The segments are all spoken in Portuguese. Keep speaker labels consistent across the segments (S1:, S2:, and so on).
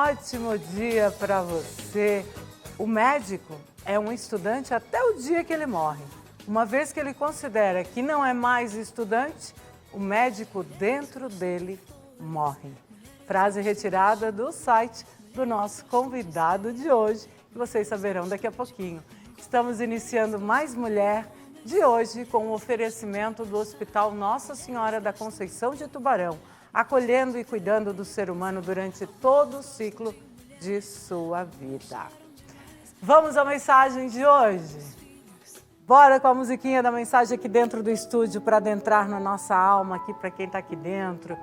S1: ótimo dia para você. O médico é um estudante até o dia que ele morre. Uma vez que ele considera que não é mais estudante, o médico dentro dele morre. Frase retirada do site do nosso convidado de hoje, que vocês saberão daqui a pouquinho. Estamos iniciando Mais Mulher de hoje com o oferecimento do Hospital Nossa Senhora da Conceição de Tubarão, acolhendo e cuidando do ser humano durante todo o ciclo de sua vida. Vamos à mensagem de hoje? Bora com a musiquinha da mensagem aqui dentro do estúdio para adentrar na nossa alma, aqui para quem está aqui dentro,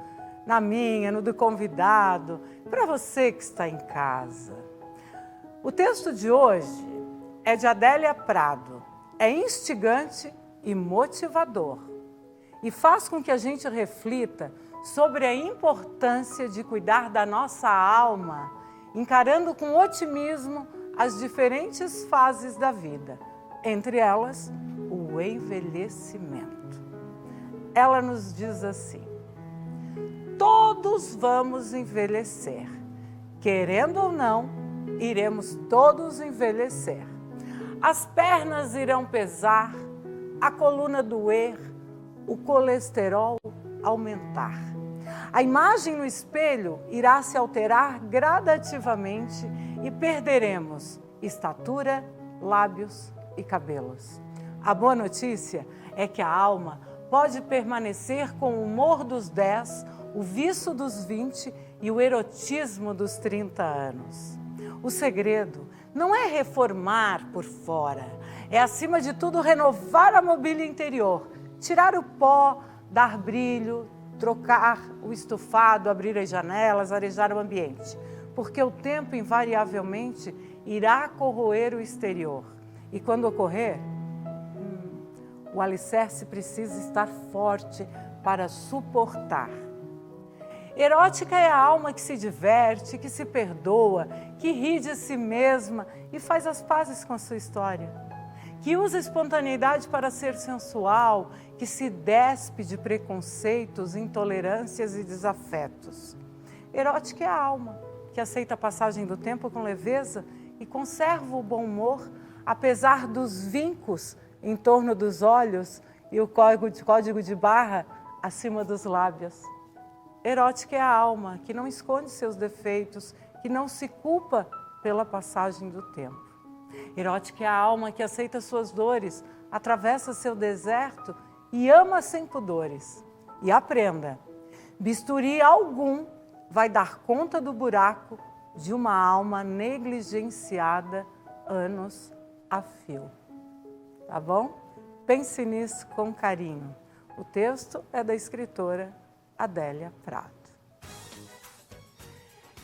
S1: na minha, no do convidado, para você que está em casa. O texto de hoje é de Adélia Prado, é instigante e motivador e faz com que a gente reflita sobre a importância de cuidar da nossa alma, encarando com otimismo as diferentes fases da vida, entre elas o envelhecimento. Ela nos diz assim: todos vamos envelhecer, querendo ou não, iremos todos envelhecer. As pernas irão pesar, a coluna doer, o colesterol aumentar. A imagem no espelho irá se alterar gradativamente e perderemos estatura, lábios e cabelos. A boa notícia é que a alma pode permanecer com o humor dos 10, o viço dos 20 e o erotismo dos 30 anos. O segredo não é reformar por fora, é acima de tudo renovar a mobília interior, tirar o pó, dar brilho, trocar o estofado, abrir as janelas, arejar o ambiente, porque o tempo invariavelmente irá corroer o exterior. E quando ocorrer, o alicerce precisa estar forte para suportar. Erótica é a alma que se diverte, que se perdoa, que ri de si mesma e faz as pazes com a sua história, que usa a espontaneidade para ser sensual, que se despe de preconceitos, intolerâncias e desafetos. Erótica é a alma que aceita a passagem do tempo com leveza e conserva o bom humor, apesar dos vincos em torno dos olhos e o código de barra acima dos lábios. Erótica é a alma que não esconde seus defeitos, que não se culpa pela passagem do tempo. Erótica é a alma que aceita suas dores, atravessa seu deserto e ama sem pudores. E aprenda, bisturi algum vai dar conta do buraco de uma alma negligenciada anos a fio. Tá bom? Pense nisso com carinho. O texto é da escritora Adélia Prado.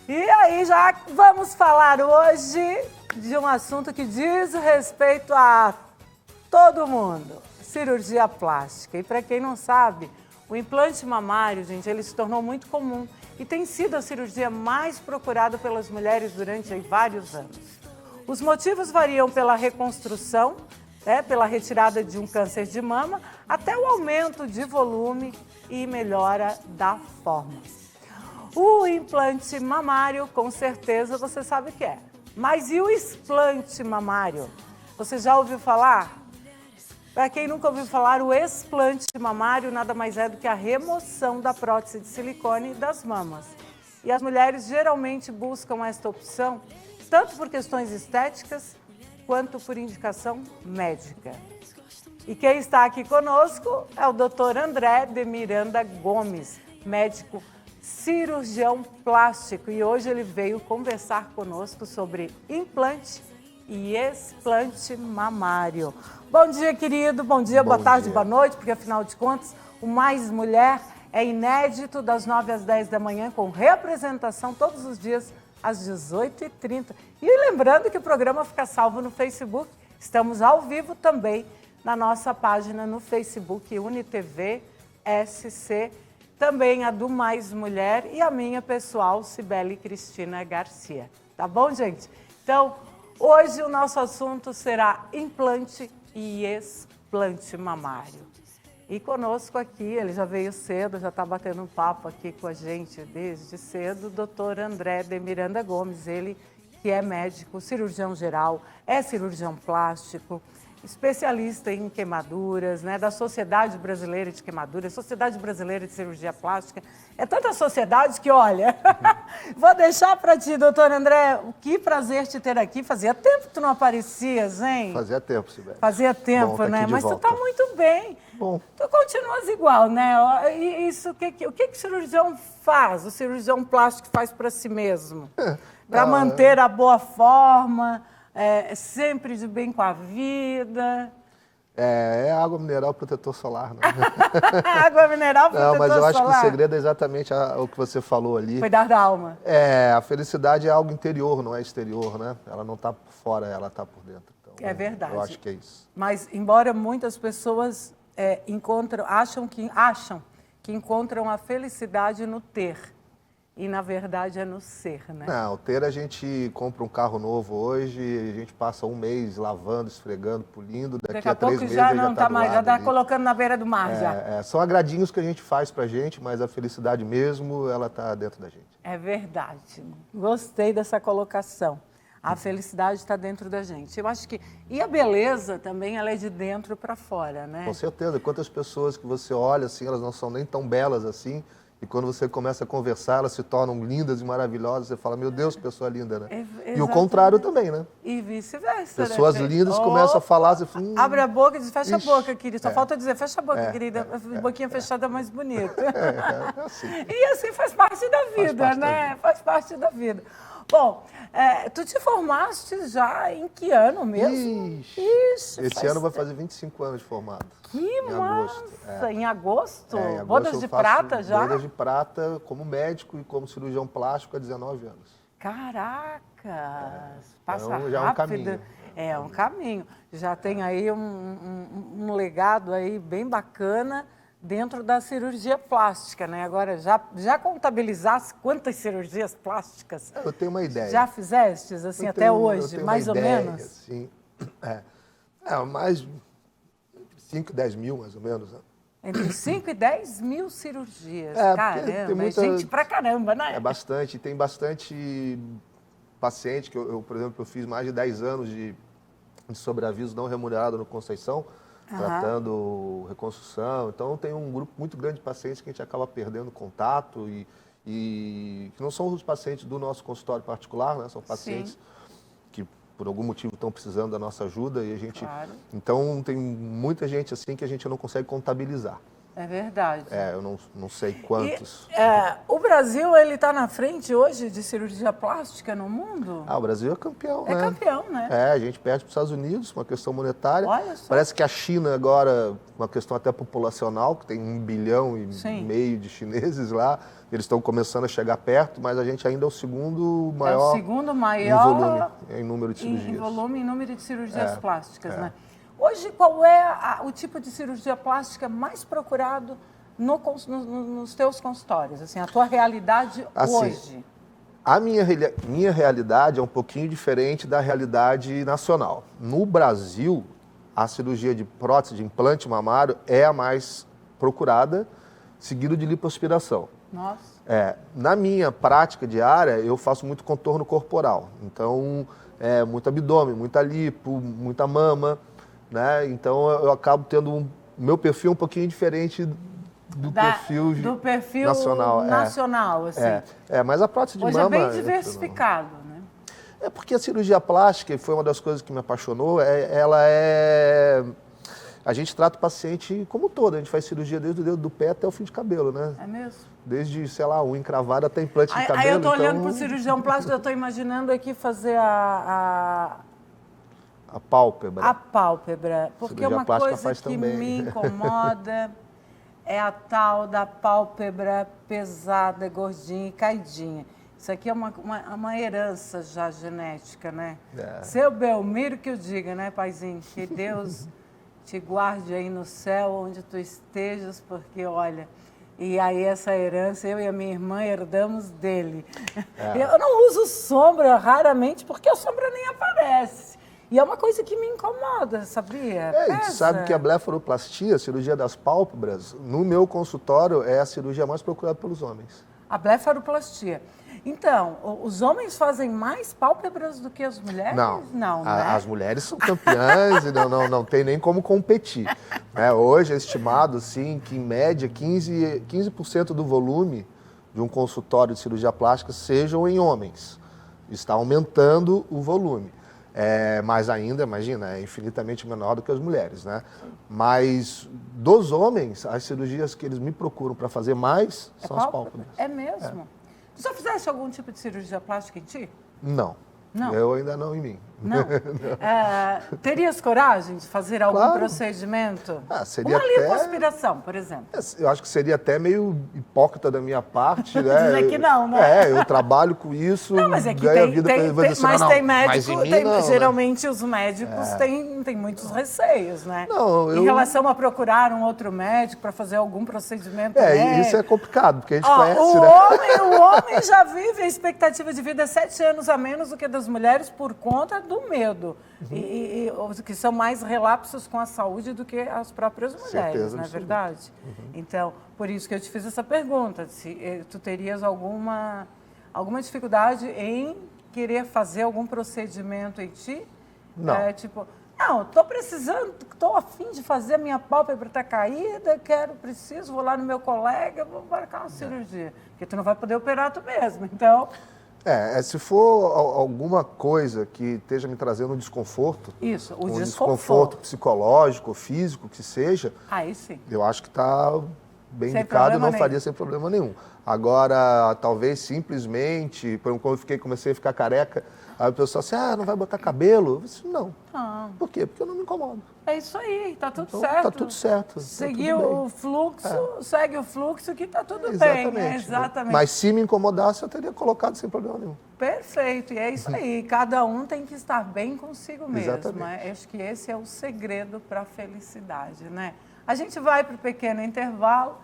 S1: E aí já vamos falar hoje de um assunto que diz respeito a todo mundo, cirurgia plástica. E para quem não sabe, o implante mamário, gente, ele se tornou muito comum e tem sido a cirurgia mais procurada pelas mulheres durante vários anos. Os motivos variam pela reconstrução, pela retirada de um câncer de mama, até o aumento de volume e melhora da forma. O implante mamário, com certeza você sabe o que é. Mas e o explante mamário? Você já ouviu falar? Para quem nunca ouviu falar, o explante mamário nada mais é do que a remoção da prótese de silicone das mamas. E as mulheres geralmente buscam esta opção, tanto por questões estéticas, quanto por indicação médica. E quem está aqui conosco é o Dr. André de Miranda Gomes, médico cirurgião plástico. E hoje ele veio conversar conosco sobre implante e explante mamário. Bom dia, querido. Bom dia, boa tarde, boa noite, porque afinal de contas, o Mais Mulher é inédito das 9 às 10 da manhã, com representação todos os dias às 18h30. E lembrando que o programa fica salvo no Facebook. Estamos ao vivo também na nossa página no Facebook, UniTV SC, também a do Mais Mulher e a minha pessoal, Cibele Cristina Garcia. Tá bom, gente? Então, hoje o nosso assunto será implante e explante mamário. E conosco aqui, ele já veio cedo, já está batendo um papo aqui com a gente desde cedo, o doutor André de Miranda Gomes, ele que é médico, cirurgião geral, é cirurgião plástico, especialista em queimaduras, né, da Sociedade Brasileira de Queimaduras, Sociedade Brasileira de Cirurgia Plástica. É tanta sociedade que, olha, vou deixar para ti, doutor André, que prazer te ter aqui. Fazia tempo que tu não aparecias, hein?
S2: Fazia tempo, Sibeli.
S1: Fazia tempo,
S2: Bom,
S1: né? Mas tu tá muito bem.
S2: Bom.
S1: Tu continuas igual, né? E isso, o que o cirurgião faz? O cirurgião plástico faz para si mesmo? Para manter a boa forma, sempre de bem com a vida.
S2: É água mineral, protetor solar, né?
S1: Água mineral, protetor solar.
S2: Não, mas eu acho que o segredo é exatamente o que você falou ali.
S1: Cuidar da alma.
S2: A felicidade é algo interior, não é exterior, né? Ela não está por fora, ela está por dentro. Então,
S1: é verdade.
S2: Eu acho que é isso.
S1: Mas, embora muitas pessoas acham que encontram a felicidade no ter. E, na verdade, é no ser, né?
S2: Não, ter a gente compra um carro novo hoje, a gente passa um mês lavando, esfregando, polindo, daqui a 3 meses
S1: já não
S2: tá
S1: mais, já está colocando na beira do mar já.
S2: São agradinhos que a gente faz pra gente, mas a felicidade mesmo, ela tá dentro da gente.
S1: É verdade. Gostei dessa colocação. A felicidade está dentro da gente. Eu acho que... E a beleza também, ela é de dentro para fora, né?
S2: Com certeza. Quantas pessoas que você olha, assim, elas não são nem tão belas assim, e quando você começa a conversar, elas se tornam lindas e maravilhosas. Você fala, meu Deus, pessoa linda, né? E o contrário também, né?
S1: E vice-versa.
S2: Pessoas lindas começam a falar, você fala...
S1: Abre a boca e diz, fecha a boca, querida. Só falta dizer, fecha a boca, querida. Boquinha fechada é mais bonita.
S2: Assim.
S1: E assim faz parte da vida, né? Faz parte da vida. Bom, tu te formaste já em que ano mesmo?
S2: Esse ano vai fazer 25 anos de formado.
S1: Que massa! Em agosto?
S2: Em agosto
S1: Bodas de prata já?
S2: Bodas de prata como médico e como cirurgião plástico há 19 anos.
S1: Caracas! Passa
S2: então,
S1: rápido.
S2: já é um caminho.
S1: É um caminho. Já tem aí um legado aí bem bacana dentro da cirurgia plástica, né? Agora, já contabilizasse quantas cirurgias plásticas?
S2: Eu tenho uma ideia.
S1: Já fizestes, assim, até hoje, mais ou menos?
S2: Assim, mais 5, 10 mil, mais ou menos. Né?
S1: Entre 5 e 10 mil cirurgias. Caramba, gente pra caramba, né?
S2: É bastante. Tem bastante paciente que por exemplo, eu fiz mais de 10 anos de sobreaviso não remunerado no Conceição, tratando reconstrução. Então, tem um grupo muito grande de pacientes que a gente acaba perdendo contato e que não são os pacientes do nosso consultório particular, né? São pacientes que, por algum motivo, estão precisando da nossa ajuda e a gente...
S1: Claro.
S2: Então, tem muita gente assim que a gente não consegue contabilizar.
S1: É verdade.
S2: Eu não sei quantos.
S1: O Brasil, ele está na frente hoje de cirurgia plástica no mundo?
S2: O Brasil é campeão, né?
S1: É campeão, né?
S2: A gente perde para os Estados Unidos, uma questão monetária.
S1: Olha só.
S2: Parece que a China agora, uma questão até populacional, que tem 1,5 bilhão de chineses lá, eles estão começando a chegar perto, mas a gente ainda é o segundo maior,
S1: em volume,
S2: em número de cirurgias.
S1: Em volume e número de cirurgias plásticas, né? Hoje, qual é o tipo de cirurgia plástica mais procurado nos teus consultórios? Assim, a tua realidade hoje?
S2: A minha realidade é um pouquinho diferente da realidade nacional. No Brasil, a cirurgia de prótese, de implante mamário, é a mais procurada, seguido de lipoaspiração.
S1: Nossa.
S2: Na minha prática diária, eu faço muito contorno corporal. Então, muito abdômen, muita lipo, muita mama. Né? Então, eu acabo tendo meu perfil um pouquinho diferente do perfil nacional.
S1: Assim.
S2: Mas a prótese de
S1: hoje
S2: mama...
S1: é bem diversificado, né?
S2: É porque a cirurgia plástica, foi uma das coisas que me apaixonou, a gente trata o paciente como todo, a gente faz cirurgia desde o dedo do pé até o fim de cabelo, né?
S1: É mesmo?
S2: Desde, sei lá, unha encravada até implante de cabelo.
S1: Aí eu tô olhando pro cirurgião plástico, eu tô imaginando aqui fazer a
S2: pálpebra.
S1: A pálpebra, porque uma coisa que
S2: também.
S1: me incomoda é a tal da pálpebra pesada, gordinha e caidinha. Isso aqui é uma herança já genética, né? Seu Belmiro que eu diga, né, paizinho? Que Deus te guarde aí no céu, onde tu estejas, porque, olha... E aí essa herança, eu e a minha irmã herdamos dele. Eu não uso sombra raramente, porque a sombra nem aparece. E é uma coisa que me incomoda, sabia?
S2: A gente sabe que a blefaroplastia, a cirurgia das pálpebras, no meu consultório, é a cirurgia mais procurada pelos homens.
S1: A blefaroplastia. Então, os homens fazem mais pálpebras do que as mulheres? Não, né?
S2: As mulheres são campeãs e não tem nem como competir. Hoje é estimado, sim, que em média 15% do volume de um consultório de cirurgia plástica sejam em homens. Está aumentando o volume. Mas ainda, imagina, é infinitamente menor do que as mulheres, né? Mas dos homens, as cirurgias que eles me procuram para fazer mais são as pálpebras.
S1: É mesmo? Tu já fizeste algum tipo de cirurgia plástica em ti?
S2: Não.
S1: Não?
S2: Eu ainda não em mim.
S1: Não? Terias coragem de fazer algum procedimento?
S2: Seria
S1: uma lipoaspiração, por exemplo.
S2: Eu acho que seria até meio hipócrita da minha parte, né?
S1: Dizer que não, né?
S2: Eu trabalho com isso,
S1: não, mas é que
S2: ganho a vida para
S1: dizer, mas tem médico,
S2: não,
S1: geralmente os médicos têm muitos receios, né?
S2: Não,
S1: em relação a procurar um outro médico para fazer algum procedimento médico.
S2: Isso é complicado, porque a gente conhece, né?
S1: O homem já vive a expectativa de vida 7 anos a menos do que das mulheres por conta do medo. E que são mais relapsos com a saúde do que as próprias mulheres,
S2: Certeza,
S1: não é verdade? Então, por isso que eu te fiz essa pergunta, se tu terias alguma dificuldade em querer fazer algum procedimento em ti?
S2: Não.
S1: Não, estou precisando, estou a fim de fazer a minha pálpebra está caída, preciso, vou lá no meu colega, vou marcar uma cirurgia. Porque tu não vai poder operar tu mesmo, então...
S2: se for alguma coisa que esteja me trazendo um desconforto,
S1: isso,
S2: um desconforto psicológico, físico, que seja,
S1: aí sim.
S2: Eu acho que está bem indicado e não faria sem problema nenhum. Agora, talvez simplesmente, quando eu comecei a ficar careca, aí o pessoal assim, não vai botar cabelo? Eu disse, não. Por quê? Porque eu não me incomodo.
S1: É isso aí, tá tudo
S2: então,
S1: certo.
S2: Tá tudo certo.
S1: Seguir o fluxo, segue o fluxo que tá tudo
S2: exatamente,
S1: bem. Exatamente.
S2: Mas se me incomodasse, eu teria colocado sem problema nenhum.
S1: Perfeito, e é isso aí. Cada um tem que estar bem consigo mesmo.
S2: Exatamente.
S1: Acho que esse é o segredo para a felicidade, né? A gente vai para o pequeno intervalo,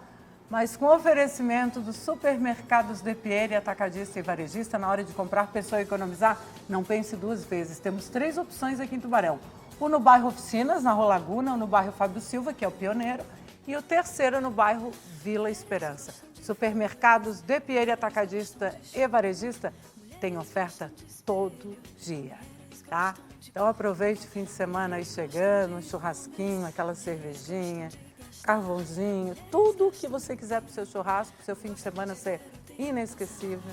S1: mas com oferecimento dos supermercados De Pieri, atacadista e varejista, na hora de comprar, pessoa economizar, não pense 2 vezes. Temos 3 opções aqui em Tubarão. Um no bairro Oficinas, na Rua Laguna, um no bairro Fábio Silva, que é o pioneiro, e o terceiro no bairro Vila Esperança. Supermercados De Pieri, atacadista e varejista, tem oferta todo dia, tá? Então aproveite o fim de semana aí chegando, um churrasquinho, aquela cervejinha, carvãozinho, tudo o que você quiser para o seu churrasco, para o seu fim de semana ser inesquecível,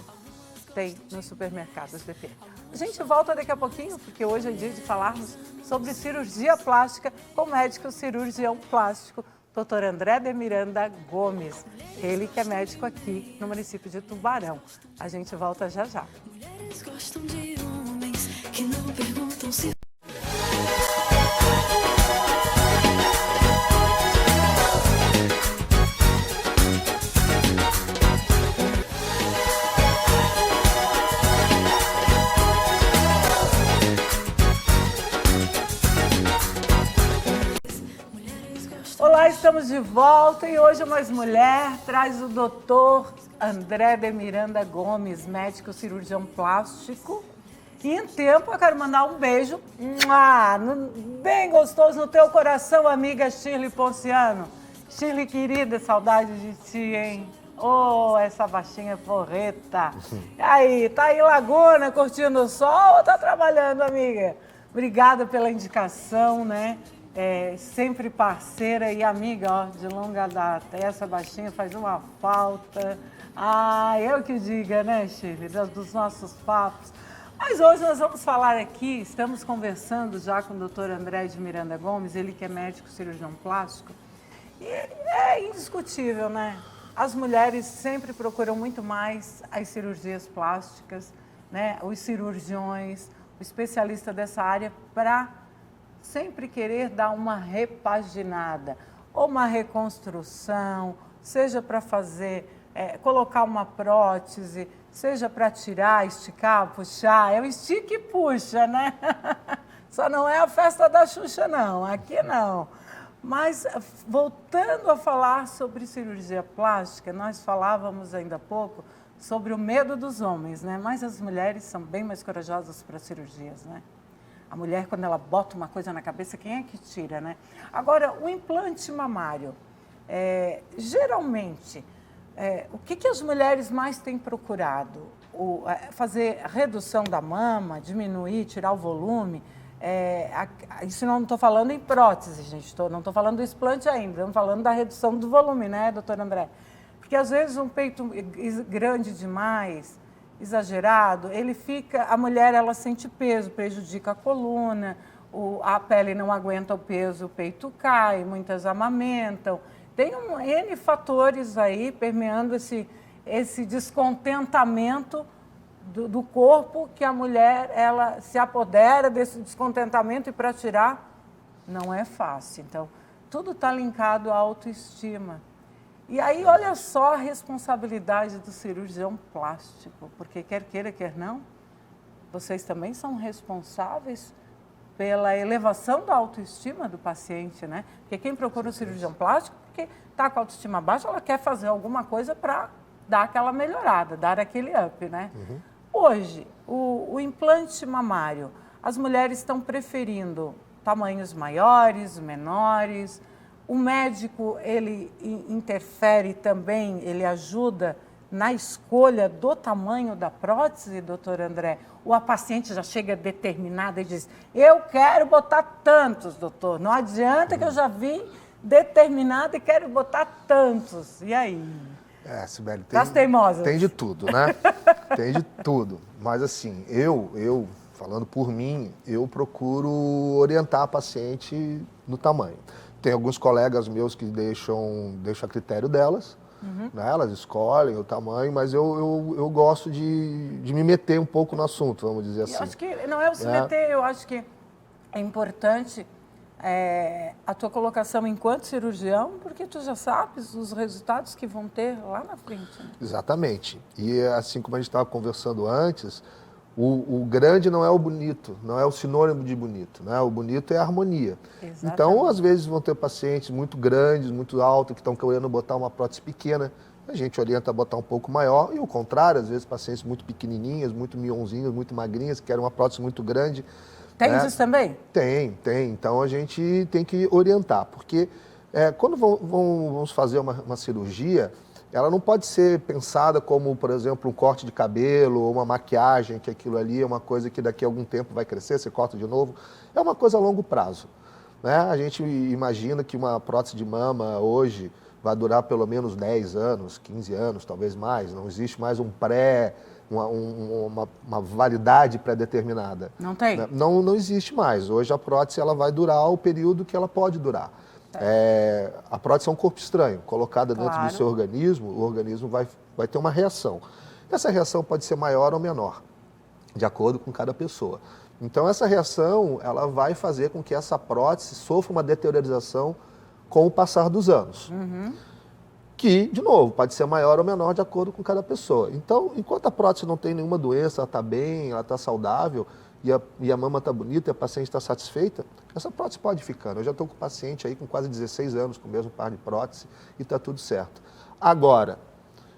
S1: tem nos supermercados De Pieri. A gente volta daqui a pouquinho, porque hoje é dia de falarmos sobre cirurgia plástica com o médico cirurgião plástico, Dr. André de Miranda Gomes. Ele que é médico aqui no município de Tubarão. A gente volta já já.
S3: Mulheres gostam de homens que não perguntam se...
S1: Olá, estamos de volta e hoje Mais Mulher traz o doutor André de Miranda Gomes, médico cirurgião plástico. E em tempo eu quero mandar um beijo bem gostoso no teu coração, amiga Shirley Ponciano. Shirley, querida, saudade de ti, hein? Oh, essa baixinha porreta. E aí, tá aí em Laguna curtindo o sol ou tá trabalhando, amiga? Obrigada pela indicação, né? Sempre parceira e amiga, ó, de longa data. Essa baixinha faz uma falta. Eu que diga, né, Shirley, dos nossos papos. Mas hoje nós vamos falar aqui, estamos conversando já com o doutor André de Miranda Gomes, ele que é médico cirurgião plástico. E é indiscutível, né? As mulheres sempre procuram muito mais as cirurgias plásticas, né? Os cirurgiões, o especialista dessa área, para sempre querer dar uma repaginada, ou uma reconstrução, seja para fazer, colocar uma prótese, seja para tirar, esticar, puxar. É o estica e puxa, né? Só não é a festa da Xuxa, não. Aqui não. Mas, voltando a falar sobre cirurgia plástica, nós falávamos ainda há pouco sobre o medo dos homens, né? Mas as mulheres são bem mais corajosas para cirurgias, né? A mulher, quando ela bota uma coisa na cabeça, quem é que tira, né? Agora, o implante mamário, geralmente, o que as mulheres mais têm procurado? Fazer redução da mama, diminuir, tirar o volume? Isso não estou falando em prótese, gente, não estou falando do explante ainda, estamos falando da redução do volume, né, doutor André? Porque às vezes um peito grande demais, exagerado, a mulher ela sente peso, prejudica a coluna, a pele não aguenta o peso, o peito cai, muitas amamentam. Tem N fatores aí permeando esse descontentamento do corpo, que a mulher ela se apodera desse descontentamento, e para tirar não é fácil. Então, tudo está linkado à autoestima. E aí, olha só a responsabilidade do cirurgião plástico, porque quer queira, quer não, vocês também são responsáveis pela elevação da autoestima do paciente, né? Porque quem procura um cirurgião plástico, porque está com a autoestima baixa, ela quer fazer alguma coisa para dar aquela melhorada, dar aquele up, né? Uhum. Hoje, o implante mamário, as mulheres estão preferindo tamanhos maiores, menores. O médico, ele interfere também, ele ajuda na escolha do tamanho da prótese, doutor André? Ou a paciente já chega determinada e diz, eu quero botar tantos, doutor. Não adianta que eu já vim determinada e quero botar tantos. E aí?
S2: Sibeli, tem de tudo, né? Tem de tudo. Mas assim, eu, falando por mim, eu procuro orientar a paciente no tamanho. Tem alguns colegas meus que deixam a critério delas, né? Elas escolhem o tamanho, mas eu gosto de me meter um pouco no assunto, vamos dizer assim.
S1: Eu acho que não é o se meter, eu acho que é importante a tua colocação enquanto cirurgião, porque tu já sabes os resultados que vão ter lá na frente. Né?
S2: Exatamente. E assim como a gente estava conversando antes, o grande não é o bonito, não é o sinônimo de bonito, né? O bonito é a harmonia. Exatamente. Então, às vezes, vão ter pacientes muito grandes, muito altos, que estão querendo botar uma prótese pequena. A gente orienta a botar um pouco maior, e o contrário, às vezes, pacientes muito pequenininhas, muito mionzinhas, muito magrinhas, que querem uma prótese muito grande.
S1: Tem isso também?
S2: Tem. Então, a gente tem que orientar, porque quando vamos fazer uma cirurgia, ela não pode ser pensada como, por exemplo, um corte de cabelo ou uma maquiagem, que aquilo ali é uma coisa que daqui a algum tempo vai crescer, você corta de novo. É uma coisa a longo prazo, né? A gente imagina que uma prótese de mama hoje vai durar pelo menos 10 anos, 15 anos, talvez mais. Não existe mais uma validade pré-determinada.
S1: Não tem?
S2: Né? Não existe mais. Hoje a prótese ela vai durar o período que ela pode durar. A prótese é um corpo estranho, colocada dentro do seu organismo, o organismo vai ter uma reação. Essa reação pode ser maior ou menor, de acordo com cada pessoa. Então, essa reação ela vai fazer com que essa prótese sofra uma deteriorização com o passar dos anos. Que, de novo, pode ser maior ou menor de acordo com cada pessoa. Então, enquanto a prótese não tem nenhuma doença, ela está bem, ela está saudável, e a mama está bonita e a paciente está satisfeita, essa prótese pode ficar. Eu já estou com o paciente aí com quase 16 anos, com o mesmo par de prótese, e está tudo certo. Agora,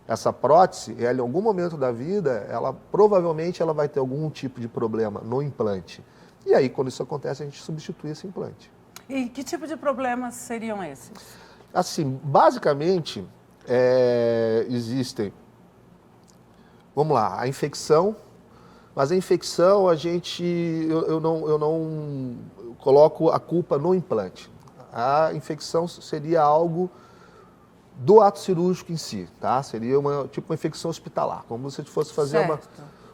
S2: essa prótese, ela, em algum momento da vida, provavelmente ela vai ter algum tipo de problema no implante. E aí, quando isso acontece, a gente substitui esse implante.
S1: E que tipo de problemas seriam esses?
S2: Assim, basicamente, existem, vamos lá, a infecção. Mas a infecção, eu não coloco a culpa no implante. A infecção seria algo do ato cirúrgico em si, tá? Seria uma infecção hospitalar, como se fosse fazer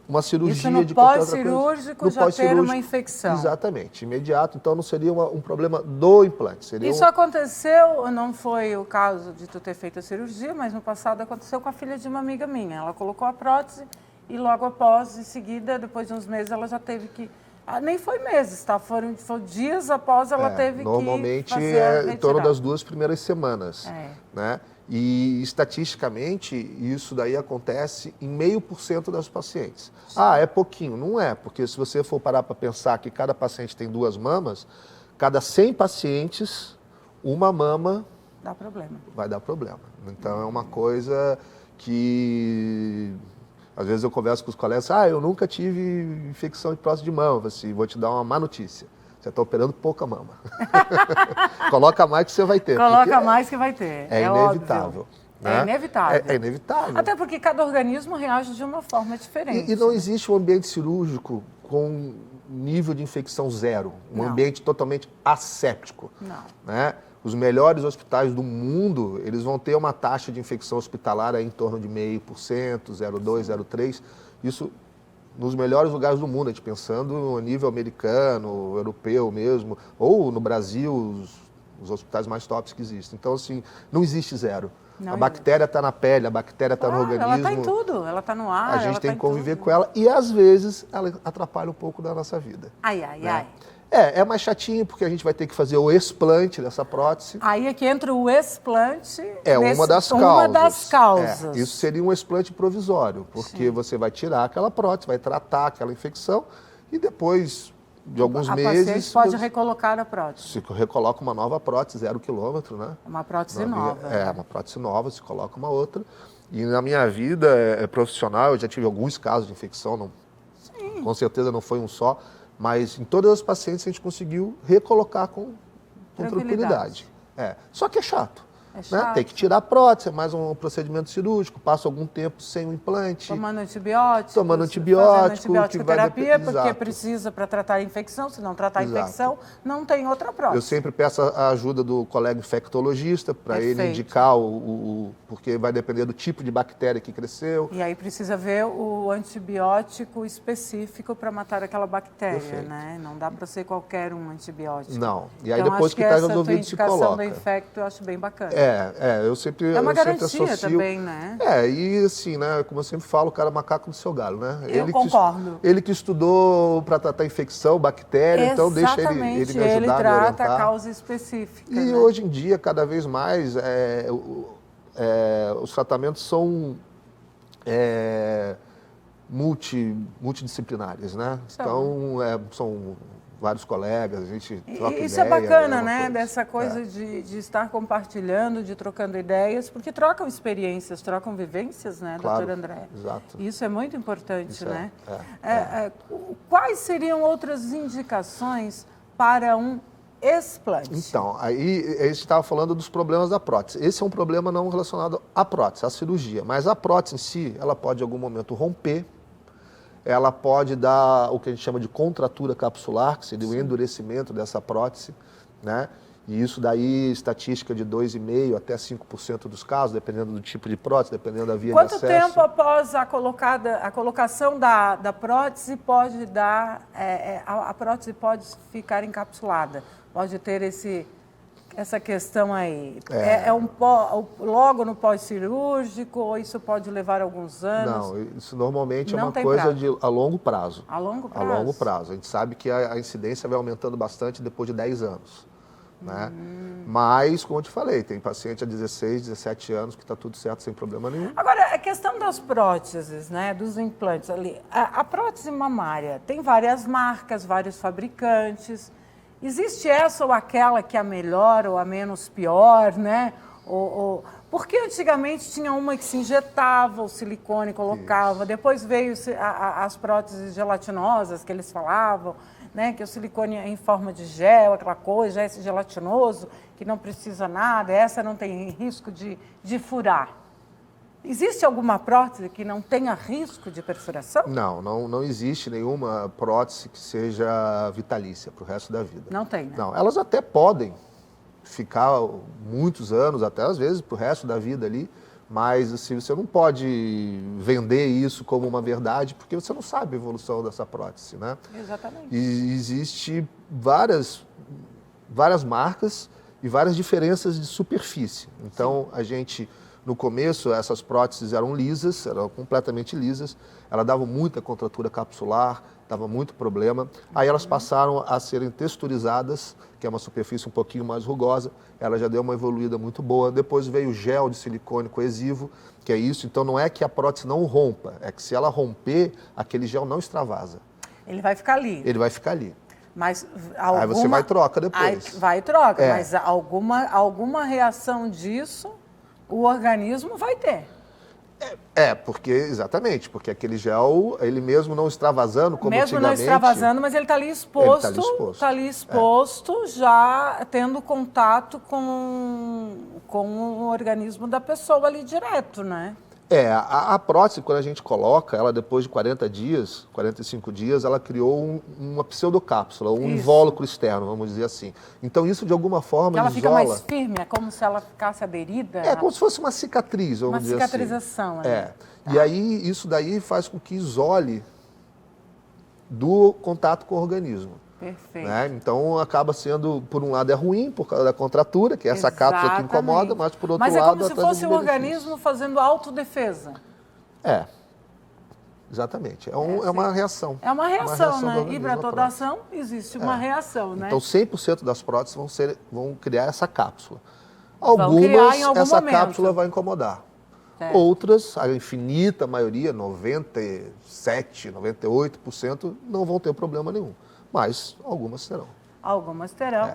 S2: uma cirurgia.
S1: Isso no
S2: de qualquer outra
S1: pós-cirúrgico já ter uma infecção.
S2: Exatamente, imediato. Então não seria um problema do implante.
S1: Isso aconteceu, não foi o caso de tu ter feito a cirurgia, mas no passado aconteceu com a filha de uma amiga minha. Ela colocou a prótese e logo após, em seguida, depois de uns meses, ela já teve que... nem foi meses, tá? Foram dias após ela teve
S2: normalmente
S1: que fazer
S2: em torno das 2 primeiras semanas. Né? E, estatisticamente, isso daí acontece em 0,5% das pacientes. É pouquinho. Não é, porque se você for parar para pensar que cada paciente tem 2 mamas, cada 100 pacientes, uma mama
S1: dá problema.
S2: Vai dar problema. Então, é uma coisa que Às vezes eu converso com os colegas, eu nunca tive infecção de próstata de mama. Assim, vou te dar uma má notícia. Você está operando pouca mama. Coloca mais que você vai ter.
S1: Coloca mais que vai ter.
S2: É inevitável.
S1: Óbvio.
S2: Né?
S1: É inevitável.
S2: É inevitável.
S1: Até porque cada organismo reage de uma forma diferente.
S2: E não existe um ambiente cirúrgico com nível de infecção zero. Um
S1: Não.
S2: ambiente totalmente asséptico.
S1: Não.
S2: Né? Os melhores hospitais do mundo, eles vão ter uma taxa de infecção hospitalar aí em torno de 0,5%, 0,2%, 0,3%. Isso nos melhores lugares do mundo, a gente pensando a nível americano, europeu mesmo, ou no Brasil, os hospitais mais tops que existem. Então, assim, não existe zero.
S1: Não
S2: a bactéria está na pele, a bactéria está no organismo.
S1: Ela está em tudo, ela está no ar.
S2: A gente tem
S1: tá
S2: que conviver
S1: tudo.
S2: com ela e, às vezes, ela atrapalha um pouco da nossa vida.
S1: Ai.
S2: É mais chatinho porque a gente vai ter que fazer o explante dessa prótese.
S1: Aí é que entra o explante.
S2: Uma das causas.
S1: Uma das causas.
S2: Isso seria um explante provisório, porque você vai tirar aquela prótese, vai tratar aquela infecção e depois de alguns meses...
S1: A paciente pode recolocar a prótese.
S2: Se recoloca uma nova prótese, 0 quilômetro, né?
S1: Uma prótese nova.
S2: Uma prótese nova, se coloca uma outra. E na minha vida profissional, eu já tive alguns casos de infecção, não, com certeza não foi um só, mas em todas as pacientes a gente conseguiu recolocar com tranquilidade. Só que é chato. Né? Tem que tirar a prótese, é mais um procedimento cirúrgico, passa algum tempo sem o implante.
S1: Tomando antibiótico.
S2: Tomando antibiótico.
S1: Antibiótico-terapia, porque precisa para tratar a infecção. Se não tratar a infecção, não tem outra prótese.
S2: Eu sempre peço a ajuda do colega infectologista para ele indicar porque vai depender do tipo de bactéria que cresceu.
S1: E aí precisa ver o antibiótico específico para matar aquela bactéria, né? Não dá para ser qualquer um antibiótico.
S2: Não. E aí
S1: então,
S2: depois que está resolvido, se coloca.
S1: A indicação do infecto eu acho bem bacana.
S2: Eu sempre
S1: É uma garantia
S2: associo,
S1: também, né?
S2: E assim, né, como eu sempre falo, o cara é macaco do seu galho, né?
S1: Eu concordo.
S2: Ele que estudou para tratar infecção, bactéria, então deixa ele me ajudar,
S1: ele trata
S2: me orientar.
S1: a causa específica.
S2: E
S1: né?
S2: hoje em dia, cada vez mais, os tratamentos são multidisciplinares, né? Então, são vários colegas, a gente troca
S1: Isso
S2: ideia,
S1: é bacana, né?
S2: coisa.
S1: Dessa coisa de estar compartilhando, de trocando ideias, porque trocam experiências, trocam vivências, né,
S2: Claro,
S1: doutor André?
S2: Exato.
S1: Isso é muito importante,
S2: Isso
S1: né? Quais seriam outras indicações para um explante?
S2: Então, aí a gente estava falando dos problemas da prótese. Esse é um problema não relacionado à prótese, à cirurgia, mas a prótese em si, ela pode em algum momento romper, ela pode dar o que a gente chama de contratura capsular, que seria o endurecimento dessa prótese, né? E isso daí, estatística de 2,5% até 5% dos casos, dependendo do tipo de prótese, dependendo da via de acesso.
S1: Quanto tempo após a colocação da prótese pode dar, a prótese pode ficar encapsulada? Pode ter essa questão aí. Logo no pós-cirúrgico ou isso pode levar alguns anos?
S2: Não, isso normalmente é
S1: Não
S2: uma
S1: tem
S2: coisa
S1: prazo.
S2: a longo prazo.
S1: A longo prazo?
S2: A longo prazo. A gente sabe que a incidência vai aumentando bastante depois de 10 anos. Né? Mas, como eu te falei, tem paciente há 16, 17 anos que está tudo certo, sem problema nenhum.
S1: Agora, a questão das próteses, né, dos implantes ali. A prótese mamária tem várias marcas, vários fabricantes. Existe essa ou aquela que é a melhor ou a menos pior, né? Porque antigamente tinha uma que se injetava, o silicone colocava, depois veio as próteses gelatinosas que eles falavam, né? Que o silicone é em forma de gel, aquela coisa, esse gelatinoso, que não precisa nada, essa não tem risco de furar. Existe alguma prótese que não tenha risco de perfuração?
S2: Não existe nenhuma prótese que seja vitalícia para o resto da vida.
S1: Não tem, né?
S2: Não, elas até podem ficar muitos anos, até às vezes para o resto da vida ali, mas assim, você não pode vender isso como uma verdade, porque você não sabe a evolução dessa prótese, né?
S1: Exatamente.
S2: E existe várias marcas e várias diferenças de superfície. Então, a gente... No começo, essas próteses eram lisas, eram completamente lisas, elas davam muita contratura capsular, dava muito problema. Aí elas passaram a serem texturizadas, que é uma superfície um pouquinho mais rugosa, ela já deu uma evoluída muito boa. Depois veio o gel de silicone coesivo, que é isso. Então não é que a prótese não rompa, é que se ela romper, aquele gel não extravasa.
S1: Ele vai ficar ali.
S2: Ele vai ficar ali.
S1: Mas
S2: aí você vai e troca depois.
S1: Vai e troca, mas alguma reação disso... o organismo vai ter.
S2: Exatamente, porque aquele gel, ele mesmo não extravasando como
S1: Mesmo não
S2: antigamente...
S1: extravasando, mas ele está ali exposto, já tendo contato com o organismo da pessoa ali direto, né?
S2: A prótese, quando a gente coloca, ela depois de 40 dias, 45 dias, ela criou uma pseudocápsula, um invólucro externo, vamos dizer assim. Então isso de alguma forma
S1: ela
S2: isola...
S1: fica mais firme, é como se ela ficasse aderida?
S2: É como se fosse uma cicatriz, vamos dizer assim.
S1: Uma cicatrização.
S2: E aí isso daí faz com que isole do contato com o organismo.
S1: Perfeito.
S2: Né? Então acaba sendo, por um lado é ruim, por causa da contratura, que é essa cápsula que incomoda, mas por outro lado...
S1: Mas é como se fosse o organismo fazendo autodefesa.
S2: Exatamente. É uma reação.
S1: É uma reação, né? E para toda
S2: prótese.
S1: ação existe uma reação, né?
S2: Então 100% das próteses vão criar essa cápsula.
S1: Criar em algum
S2: essa
S1: momento.
S2: cápsula vai incomodar. Outras, a infinita maioria, 97%, 98%, não vão ter problema nenhum. Mas algumas terão.
S1: Algumas terão.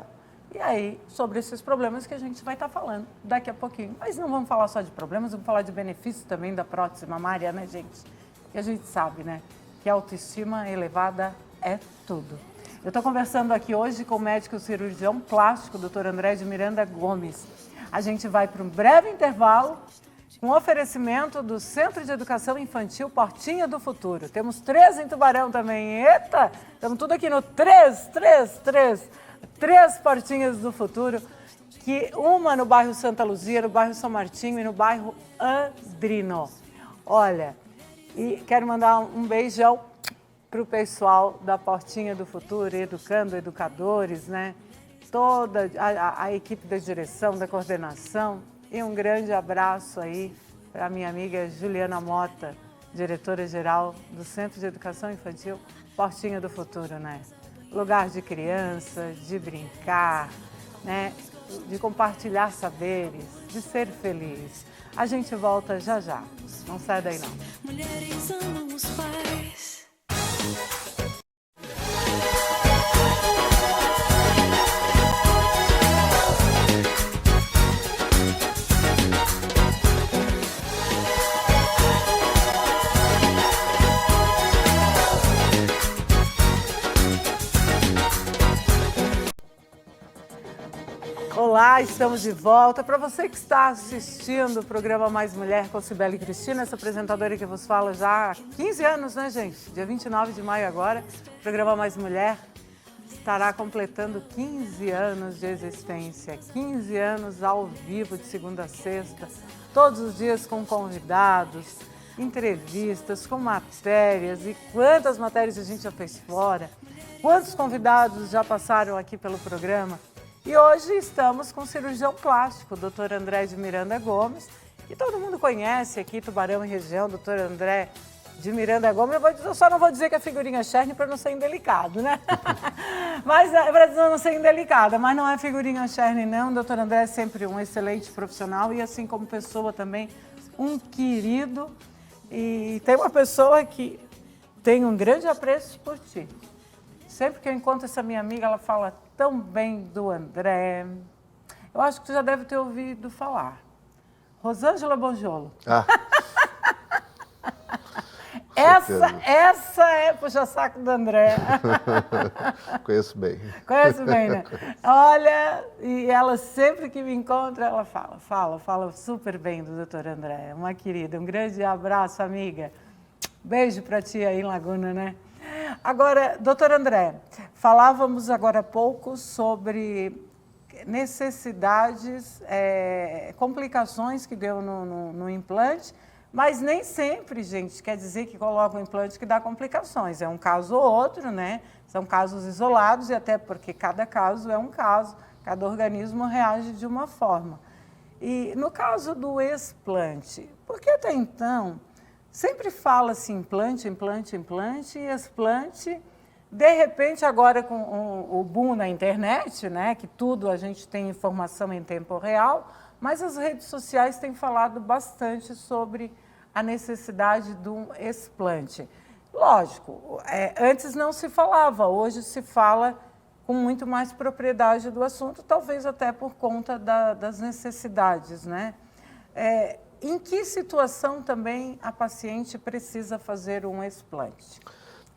S1: E aí, sobre esses problemas que a gente vai estar falando daqui a pouquinho. Mas não vamos falar só de problemas, vamos falar de benefícios também da prótese mamária, né, gente? E a gente sabe, né, que a autoestima elevada é tudo. Eu estou conversando aqui hoje com o médico cirurgião plástico, Dr. André de Miranda Gomes. A gente vai para um breve intervalo com oferecimento do Centro de Educação Infantil Portinha do Futuro. Temos 3 em Tubarão também. Eita! Estamos tudo aqui no 3 Portinhas do Futuro, que uma no bairro Santa Luzia, no bairro São Martinho e no bairro Andrino. Olha, e quero mandar um beijão para o pessoal da Portinha do Futuro, educando, educadores, né? Toda a equipe da direção, da coordenação. E um grande abraço aí para a minha amiga Juliana Mota, diretora-geral do Centro de Educação Infantil Portinha do Futuro, né? Lugar de criança, de brincar, né? De compartilhar saberes, de ser feliz. A gente volta já já. Não sai daí não.
S3: Mulheres amam os pais.
S1: Olá, estamos de volta. Para você que está assistindo o programa Mais Mulher com Cibele Cristina, essa apresentadora que vos fala já há 15 anos, né, gente? Dia 29 de maio agora, o programa Mais Mulher estará completando 15 anos de existência. 15 anos ao vivo, de segunda a sexta, todos os dias com convidados, entrevistas, com matérias. E quantas matérias a gente já fez fora, quantos convidados já passaram aqui pelo programa. E hoje estamos com o cirurgião plástico, o Dr. André de Miranda Gomes, que todo mundo conhece aqui, Tubarão e região, Dr. André de Miranda Gomes. Eu só não vou dizer que é figurinha Cherny para não ser indelicado, né? Mas para não ser indelicada, mas não é figurinha Cherny não. O Dr. André é sempre um excelente profissional e assim como pessoa também um querido. E tem uma pessoa que tem um grande apreço por ti. Sempre que eu encontro essa minha amiga, ela fala tão bem do André. Eu acho que tu já deve ter ouvido falar. Rosângela Bonjolo. Essa é puxa-saco do André.
S2: Conheço bem.
S1: Conheço bem, né? Olha, e ela sempre que me encontra, ela fala super bem do Dr. André. Uma querida, um grande abraço, amiga. Beijo pra ti aí em Laguna, né? Agora, doutor André, falávamos agora há pouco sobre necessidades, complicações que deu no implante, mas nem sempre, gente, quer dizer que coloca um implante que dá complicações. É um caso ou outro, né? São casos isolados e até porque cada caso é um caso, cada organismo reage de uma forma. E no caso do explante, porque até então sempre fala-se implante, e explante, de repente agora com o boom na internet, né, que tudo a gente tem informação em tempo real, mas as redes sociais têm falado bastante sobre a necessidade de um explante. Lógico, antes não se falava, hoje se fala com muito mais propriedade do assunto, talvez até por conta das necessidades, né? em que situação também a paciente precisa fazer um explante?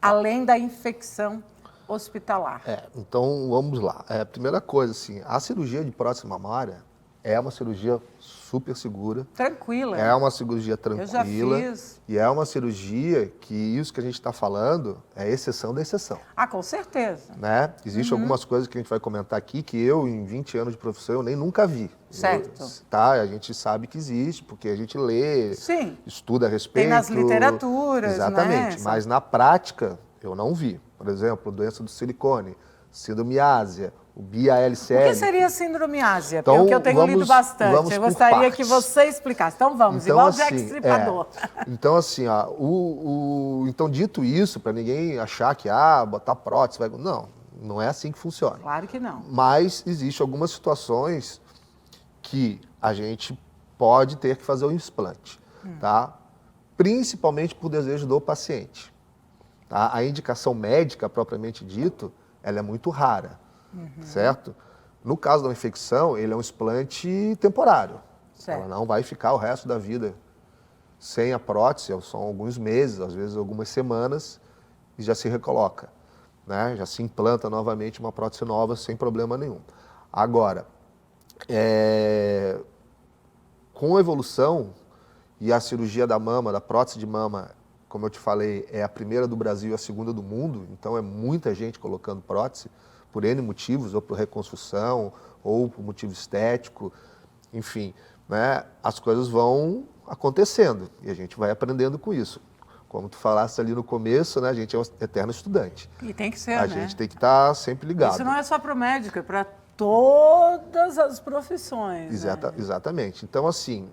S1: Além da infecção hospitalar.
S2: Então, vamos lá. Primeira coisa, assim, a cirurgia de prótese mamária é uma cirurgia super segura.
S1: Tranquila.
S2: É uma cirurgia tranquila.
S1: Eu já fiz.
S2: E é uma cirurgia que isso que a gente está falando é exceção da exceção.
S1: Ah, com certeza.
S2: Né? Existem algumas coisas que a gente vai comentar aqui que eu, em 20 anos de profissão, eu nem nunca vi.
S1: Certo.
S2: A gente sabe que existe, porque a gente lê,
S1: Sim.
S2: estuda a respeito.
S1: Tem nas literaturas,
S2: Exatamente,
S1: né?
S2: mas na prática eu não vi. Por exemplo, doença do silicone, síndrome ásia, o BAL7.
S1: O que seria a síndrome ásia?
S2: Então,
S1: Porque eu tenho lido bastante.
S2: vamos
S1: Eu
S2: por
S1: gostaria
S2: partes.
S1: que você explicasse. Então vamos,
S2: Então,
S1: igual o
S2: assim,
S1: Jack Stripador.
S2: Então, assim, então, dito isso, para ninguém achar que, botar prótese vai... Não é assim que funciona.
S1: Claro que não.
S2: Mas existem algumas situações que a gente pode ter que fazer o implante, tá? Principalmente por desejo do paciente. Tá? A indicação médica, propriamente dito, ela é muito rara, certo? No caso da infecção, ele é um explante temporário.
S1: Certo.
S2: Ela não vai ficar o resto da vida sem a prótese, são alguns meses, às vezes algumas semanas, e já se recoloca, né? Já se implanta novamente uma prótese nova sem problema nenhum. Agora, com a evolução e a cirurgia da mama, da prótese de mama, como eu te falei, é a primeira do Brasil e a segunda do mundo, então é muita gente colocando prótese, por N motivos, ou por reconstrução, ou por motivo estético, enfim, né? As coisas vão acontecendo e a gente vai aprendendo com isso. Como tu falaste ali no começo, né? A gente é um eterno estudante.
S1: E tem que ser,
S2: A
S1: né?
S2: gente tem que estar sempre ligado.
S1: Isso não é só para o médico, é para todas as profissões. Né?
S2: Exatamente. Então, assim,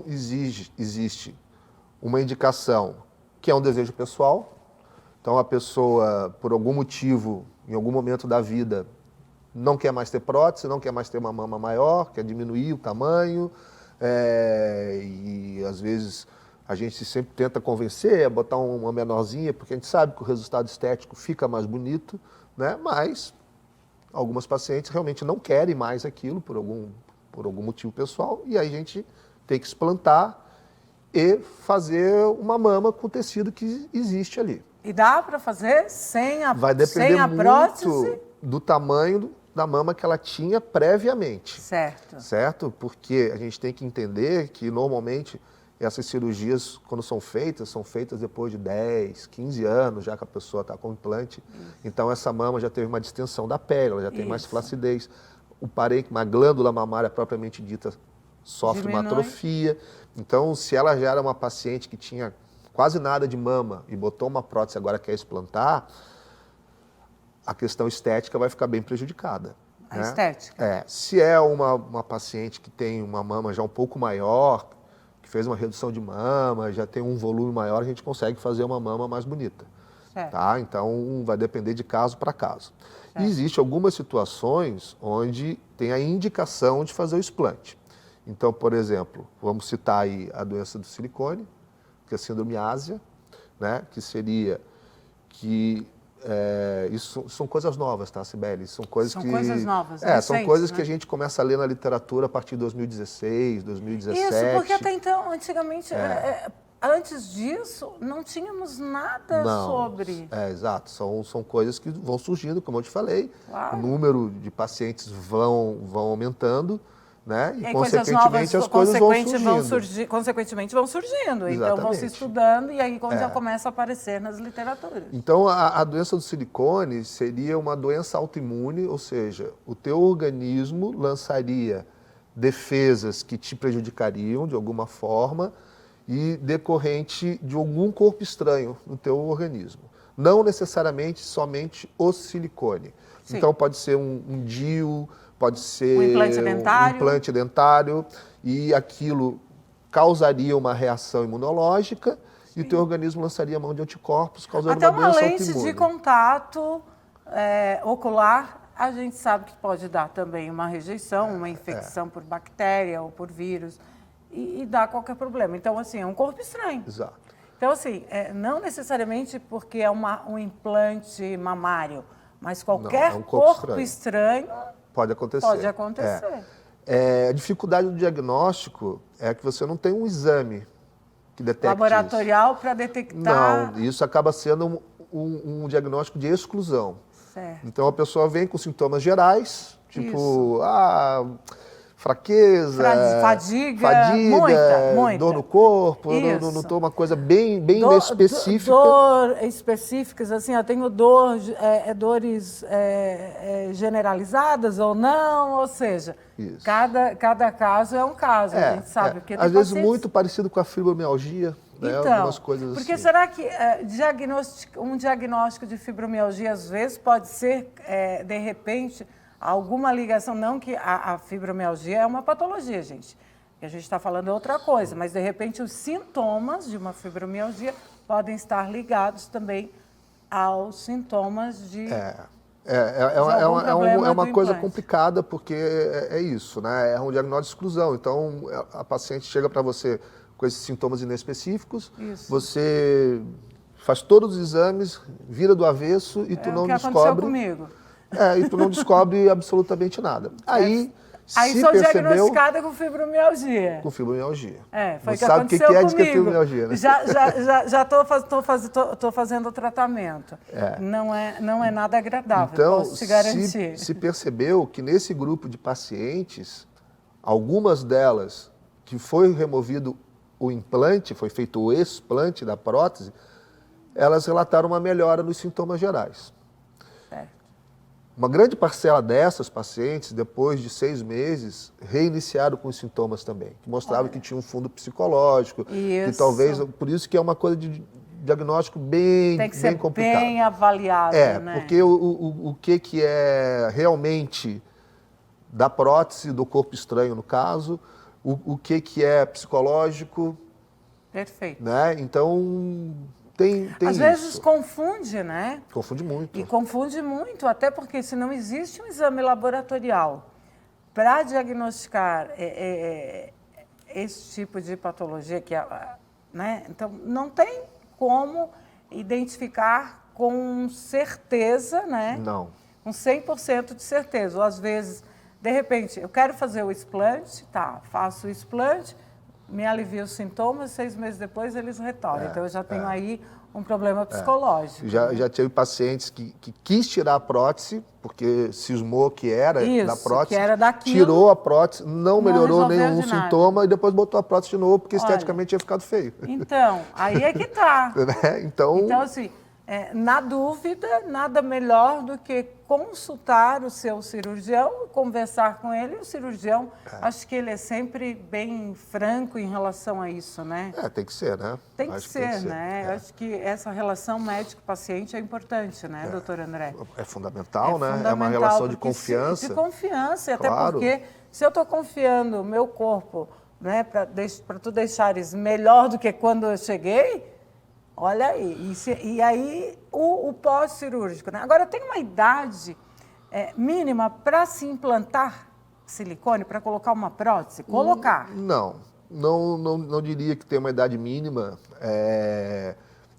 S2: existe uma indicação que é um desejo pessoal. Então, a pessoa, por algum motivo, em algum momento da vida, não quer mais ter prótese, não quer mais ter uma mama maior, quer diminuir o tamanho. E, às vezes, a gente sempre tenta convencer a botar uma menorzinha, porque a gente sabe que o resultado estético fica mais bonito, né? Mas algumas pacientes realmente não querem mais aquilo por algum motivo pessoal, e aí a gente tem que explantar e fazer uma mama com o tecido que existe ali.
S1: E dá para fazer sem a,
S2: Vai depender
S1: sem a
S2: muito
S1: prótese?
S2: do tamanho da mama que ela tinha previamente.
S1: Certo.
S2: Certo? Porque a gente tem que entender que, normalmente, essas cirurgias, quando são feitas depois de 10, 15 anos, já que a pessoa está com implante. Então, essa mama já teve uma distensão da pele, ela já tem mais flacidez. O parênquima, a glândula mamária propriamente dita, sofre uma atrofia. Então, se ela já era uma paciente que tinha quase nada de mama e botou uma prótese e agora quer explantar, a questão estética vai ficar bem prejudicada.
S1: A estética?
S2: Se é uma paciente que tem uma mama já um pouco maior, que fez uma redução de mama, já tem um volume maior, a gente consegue fazer uma mama mais bonita.
S1: Certo.
S2: Tá? Então, vai depender de caso para caso. E existem algumas situações onde tem a indicação de fazer o explante. Então, por exemplo, vamos citar aí a doença do silicone, que é a síndrome ásia, né? Que seria que... isso são coisas novas, tá, Cibele? São coisas
S1: coisas novas,
S2: são
S1: recentes,
S2: coisas
S1: né?
S2: que a gente começa a ler na literatura a partir de 2016, 2017.
S1: Isso, porque até então, antigamente, antes disso, não tínhamos nada sobre.
S2: Exato. São coisas que vão surgindo, como eu te falei.
S1: Claro.
S2: O número de pacientes vão aumentando, né? E
S1: consequentemente,
S2: as coisas vão surgindo.
S1: Consequentemente vão surgindo.
S2: Exatamente.
S1: Então vão se estudando e aí quando já começa a aparecer nas literaturas.
S2: Então, a doença do silicone seria uma doença autoimune, ou seja, o teu organismo lançaria defesas que te prejudicariam de alguma forma e decorrente de algum corpo estranho no teu organismo. Não necessariamente somente o silicone.
S1: Sim.
S2: Então, pode ser um DIU, pode ser
S1: um implante
S2: dentário, e aquilo causaria uma reação imunológica. E o teu organismo lançaria a mão de anticorpos, causando
S1: até
S2: uma doença
S1: lente
S2: autoimune.
S1: de contato ocular, a gente sabe que pode dar também uma rejeição, uma infecção por bactéria ou por vírus, e dá qualquer problema. Então, assim, é um corpo estranho.
S2: Exato.
S1: Então, assim, não necessariamente porque é um implante mamário, mas qualquer
S2: Não, é um
S1: corpo estranho
S2: pode acontecer.
S1: pode acontecer.
S2: A dificuldade do diagnóstico é que você não tem um exame que detecte
S1: laboratorial para detectar.
S2: Não, isso acaba sendo um diagnóstico de exclusão.
S1: Certo.
S2: Então a pessoa vem com sintomas gerais, tipo fraqueza,
S1: fadiga, muita.
S2: dor no corpo, não tô uma coisa bem específica.
S1: Dor específicas, assim, eu tenho dores generalizadas ou não, ou seja, cada caso é um caso, a gente sabe. Porque
S2: às vezes muito parecido com a fibromialgia, né?
S1: Então,
S2: algumas coisas
S1: porque
S2: assim.
S1: será que um diagnóstico de fibromialgia, às vezes, pode ser, de repente, alguma ligação, não que a fibromialgia é uma patologia, gente. A gente está falando outra coisa, mas de repente os sintomas de uma fibromialgia podem estar ligados também aos sintomas de
S2: uma coisa complicada, porque é isso, né? É um diagnóstico de exclusão. Então, a paciente chega para você com esses sintomas inespecíficos, você faz todos os exames, vira do avesso e tu não descobre...
S1: aconteceu comigo.
S2: E tu não descobre absolutamente nada. Aí
S1: sou diagnosticada com fibromialgia.
S2: Com fibromialgia.
S1: Foi o que
S2: sabe
S1: aconteceu
S2: comigo.
S1: O
S2: que é fibromialgia, né?
S1: Já estou fazendo o tratamento. Não é nada agradável,
S2: então,
S1: posso te garantir.
S2: Se percebeu que nesse grupo de pacientes, algumas delas que foi removido o implante, foi feito o explante da prótese, elas relataram uma melhora nos sintomas gerais. Uma grande parcela dessas pacientes, depois de 6 meses, reiniciaram com os sintomas também, que mostrava que tinha um fundo psicológico, que talvez, por isso que é uma coisa de diagnóstico bem complicado.
S1: Tem que ser bem avaliado, né?
S2: Porque o que é realmente da prótese, do corpo estranho no caso, o que é psicológico.
S1: Perfeito.
S2: Né? Então... Tem
S1: Às vezes confunde, né?
S2: Confunde muito.
S1: E confunde muito, até porque se não existe um exame laboratorial para diagnosticar esse tipo de patologia, né? Então não tem como identificar com certeza, né?
S2: Não.
S1: Com 100% de certeza. Ou às vezes, de repente, eu quero fazer o explante, faço o explante, me alivia os sintomas, 6 meses depois eles retornam. Então, eu já tenho aí um problema psicológico.
S2: Já tive pacientes que quis tirar a prótese, porque cismou que era da prótese,
S1: que era daquilo,
S2: tirou a prótese, não melhorou nenhum
S1: de
S2: sintoma e depois botou a prótese de novo, porque esteticamente tinha ficado feio.
S1: Então, aí é que tá.
S2: Né? Então,
S1: assim, na dúvida, nada melhor do que consultar o seu cirurgião, conversar com ele. O cirurgião, acho que ele é sempre bem franco em relação a isso, né?
S2: Tem que ser, né?
S1: Tem que ser, né? Eu acho que essa relação médico-paciente é importante, né, doutor André?
S2: É fundamental, né? É uma relação de confiança.
S1: De confiança, até porque se eu estou confiando o meu corpo, né, para tu deixares melhor do que quando eu cheguei, olha aí, e aí o pós-cirúrgico, né? Agora, tem uma idade mínima para se implantar silicone, para colocar uma prótese? Colocar?
S2: Não diria que tem uma idade mínima.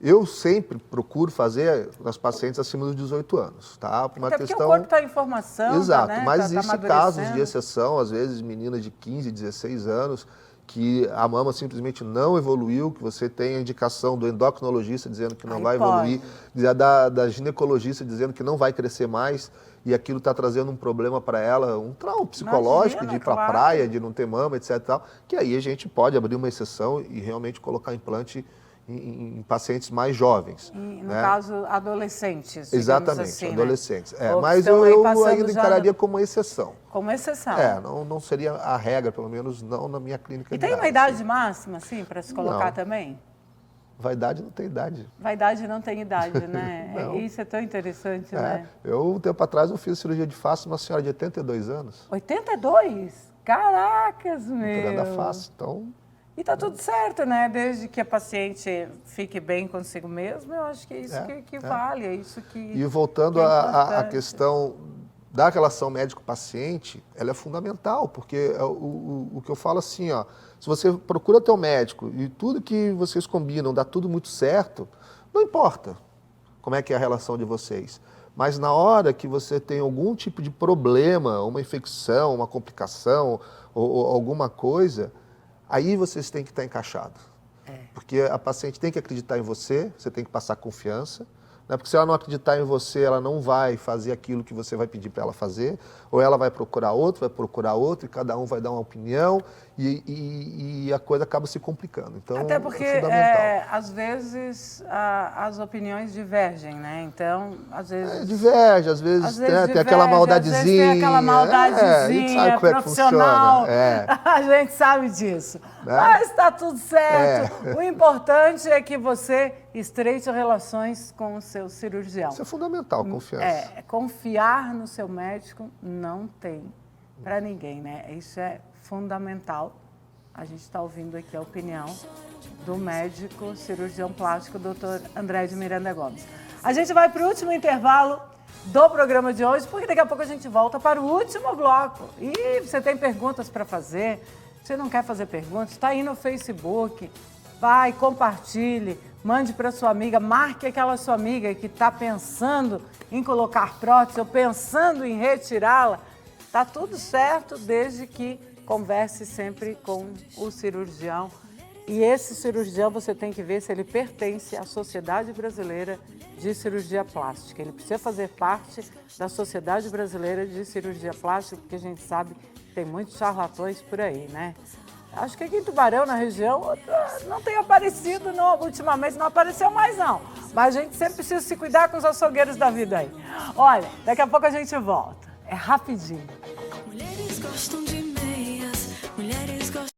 S2: Eu sempre procuro fazer nas pacientes acima dos 18 anos, tá? Por uma
S1: Até
S2: questão...
S1: porque o corpo está em formação,
S2: Exato,
S1: né?
S2: mas existem casos de exceção, às vezes meninas de 15, 16 anos, que a mama simplesmente não evoluiu, que você tem a indicação do endocrinologista dizendo que não vai evoluir, da ginecologista dizendo que não vai crescer mais, e aquilo está trazendo um problema para ela, um trauma psicológico de ir para a praia, de não ter mama, etc. Tal, que aí a gente pode abrir uma exceção e realmente colocar implante em pacientes mais jovens.
S1: No caso, adolescentes.
S2: Exatamente,
S1: assim,
S2: adolescentes.
S1: Né?
S2: Mas eu ainda encararia como uma exceção.
S1: Como exceção.
S2: Não seria a regra, pelo menos não na minha clínica.
S1: E tem uma idade máxima, assim, para se colocar também?
S2: Vaidade não tem idade.
S1: Vaidade não tem idade, né? Isso é tão interessante, né?
S2: Um tempo atrás, eu fiz cirurgia de face uma senhora de 82 anos.
S1: 82? Caracas, meu!
S2: Operando a face, então...
S1: E tá tudo certo, né? Desde que a paciente fique bem consigo mesma, eu acho que é isso que vale, é isso que...
S2: E voltando à questão da relação médico-paciente, ela é fundamental, porque o que eu falo assim, se você procura teu médico e tudo que vocês combinam dá tudo muito certo, não importa como é que é a relação de vocês. Mas na hora que você tem algum tipo de problema, uma infecção, uma complicação ou alguma coisa, aí vocês têm que estar encaixados. Porque a paciente tem que acreditar em você, você tem que passar confiança, né? Porque se ela não acreditar em você, ela não vai fazer aquilo que você vai pedir para ela fazer, ou ela vai procurar outro, e cada um vai dar uma opinião, e a coisa acaba se complicando. Então,
S1: até porque,
S2: é fundamental.
S1: às vezes, as opiniões divergem, né? Então, às vezes...
S2: Diverge, às vezes, né, tem aquela maldadezinha.
S1: Às vezes tem aquela maldadezinha,
S2: a gente sabe como
S1: profissional.
S2: É que funciona.
S1: A gente sabe disso.
S2: Né?
S1: Mas está tudo certo. O importante é que você estreite relações com o seu cirurgião.
S2: Isso é fundamental, confiança.
S1: Confiar no seu médico não tem para ninguém, né? Isso é fundamental. A gente está ouvindo aqui a opinião do médico cirurgião plástico, Dr. André de Miranda Gomes. A gente vai para o último intervalo do programa de hoje, porque daqui a pouco a gente volta para o último bloco. E você tem perguntas para fazer, você não quer fazer perguntas, está aí no Facebook, vai, compartilhe, mande para sua amiga, marque aquela sua amiga que está pensando em colocar prótese ou pensando em retirá-la. Está tudo certo, desde que converse sempre com o cirurgião. E esse cirurgião você tem que ver se ele pertence à Sociedade Brasileira de Cirurgia Plástica. Ele precisa fazer parte da Sociedade Brasileira de Cirurgia Plástica, porque a gente sabe que tem muitos charlatões por aí, né? Acho que aqui em Tubarão, na região, não tem aparecido, não, ultimamente não apareceu mais não. Mas a gente sempre precisa se cuidar com os açougueiros da vida aí. Olha, daqui a pouco a gente volta. É rapidinho.
S3: Mulheres gostam de meias, mulheres gostam.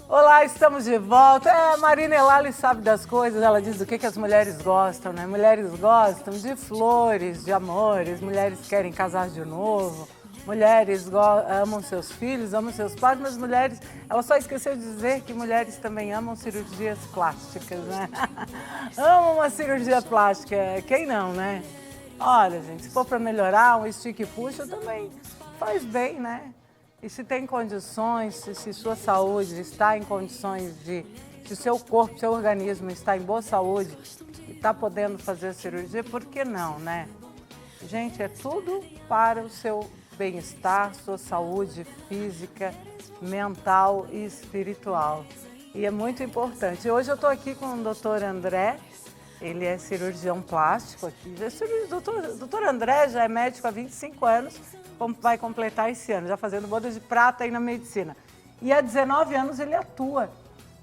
S1: Olá, estamos de volta. A Marina Elali sabe das coisas, ela diz do que as mulheres gostam, né? Mulheres gostam de flores, de amores, mulheres querem casar de novo, mulheres amam seus filhos, amam seus pais, mas mulheres, ela só esqueceu de dizer que mulheres também amam cirurgias plásticas, né? Amam uma cirurgia plástica, quem não, né? Olha, gente, se for para melhorar, um estica e puxa também faz bem, né? E se tem condições, se sua saúde está em condições se o seu corpo, seu organismo está em boa saúde e está podendo fazer a cirurgia, por que não, né? Gente, é tudo para o seu bem-estar, sua saúde física, mental e espiritual. E é muito importante. Hoje eu estou aqui com o Dr. André, ele é cirurgião plástico aqui. Dr. André já é médico há 25 anos, vai completar esse ano, já fazendo bodas de prata aí na medicina. E há 19 anos ele atua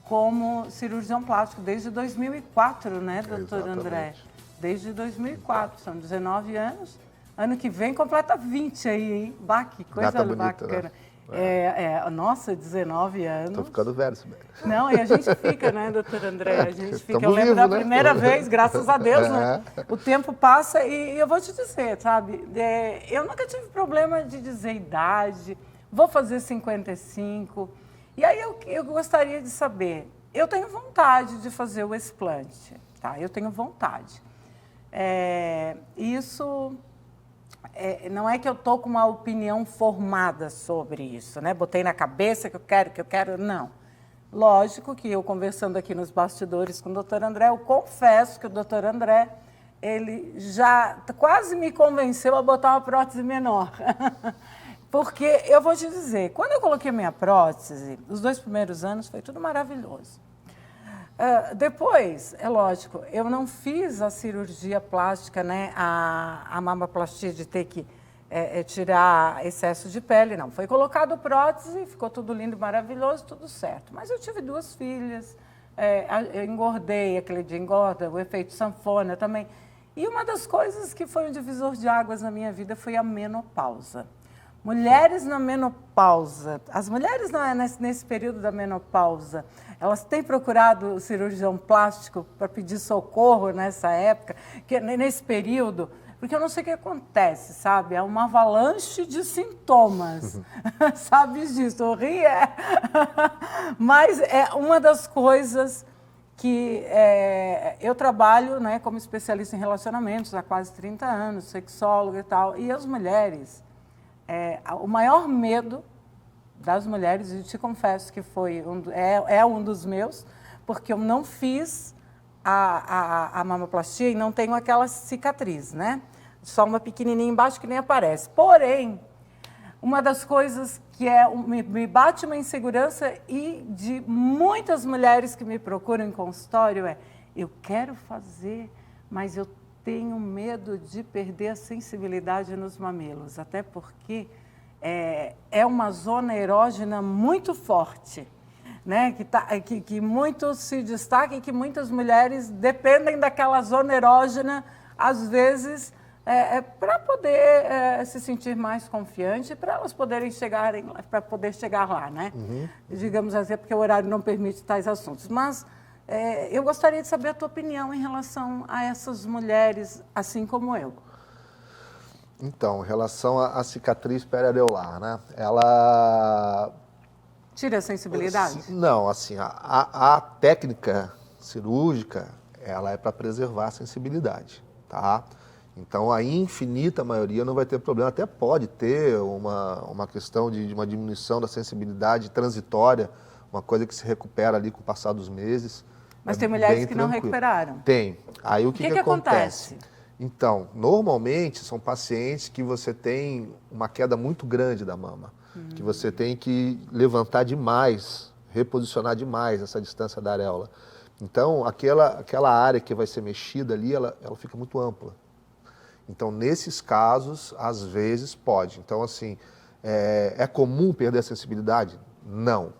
S1: como cirurgião plástico, desde 2004, né, doutor André? Desde 2004, são 19 anos. Ano que vem completa 20 aí, hein? Bah, que coisa
S2: Data bonita,
S1: bacana.
S2: né?
S1: Nossa, 19 anos.
S2: Tô ficando velho, velho.
S1: Não, e a gente fica, né, doutor André? A gente fica.
S2: Tamo
S1: Eu lembro
S2: vivo,
S1: da
S2: né?
S1: primeira vez, graças a Deus, né? O tempo passa e eu vou te dizer, sabe? Eu nunca tive problema de dizer idade, vou fazer 55. E aí eu gostaria de saber, eu tenho vontade de fazer o explante, tá? Eu tenho vontade. Não é que eu estou com uma opinião formada sobre isso, né? Botei na cabeça que eu quero, não. Lógico que eu conversando aqui nos bastidores com o doutor André, eu confesso que o doutor André, ele já quase me convenceu a botar uma prótese menor. Porque eu vou te dizer, quando eu coloquei minha prótese, os 2 primeiros anos foi tudo maravilhoso. Depois, é lógico, eu não fiz a cirurgia plástica, né, a mamoplastia de ter que tirar excesso de pele, não. Foi colocado prótese, ficou tudo lindo e maravilhoso, tudo certo. Mas eu tive 2 filhas, eu engordei, aquele dia engorda, o efeito sanfona também. E uma das coisas que foi um divisor de águas na minha vida foi a menopausa. Mulheres na menopausa, as mulheres nesse período da menopausa, elas têm procurado o cirurgião plástico para pedir socorro nessa época, nesse período, porque eu não sei o que acontece, sabe? É uma avalanche de sintomas, Sabes disso, eu ri, Mas é uma das coisas que eu trabalho, né, como especialista em relacionamentos há quase 30 anos, sexóloga e tal, e as mulheres, o maior medo das mulheres, e te confesso que foi um dos meus, porque eu não fiz a mamoplastia e não tenho aquela cicatriz, né? Só uma pequenininha embaixo que nem aparece. Porém, uma das coisas que me bate uma insegurança e de muitas mulheres que me procuram em consultório eu quero fazer, mas eu tenho medo de perder a sensibilidade nos mamilos, até porque é uma zona erógena muito forte, né? Que muito se destaca e que muitas mulheres dependem daquela zona erógena, às vezes, para poder se sentir mais confiante, para elas poderem poder chegar lá, né? Uhum. Digamos assim, porque o horário não permite tais assuntos. Mas eu gostaria de saber a tua opinião em relação a essas mulheres, assim como eu.
S2: Então, em relação à cicatriz periareolar, né? Ela...
S1: Tira a sensibilidade?
S2: Não, assim, a técnica cirúrgica, ela é para preservar a sensibilidade, tá? Então, a infinita maioria não vai ter problema. Até pode ter uma questão de uma diminuição da sensibilidade transitória, uma coisa que se recupera ali com o passar dos meses.
S1: Mas tem mulheres que não recuperaram?
S2: Tem. Aí o que
S1: acontece?
S2: Então, normalmente são pacientes que você tem uma queda muito grande da mama, que você tem que levantar demais, reposicionar demais essa distância da areola. Então, aquela área que vai ser mexida ali, ela fica muito ampla. Então, nesses casos, às vezes pode. Então, assim, é comum perder a sensibilidade? Não.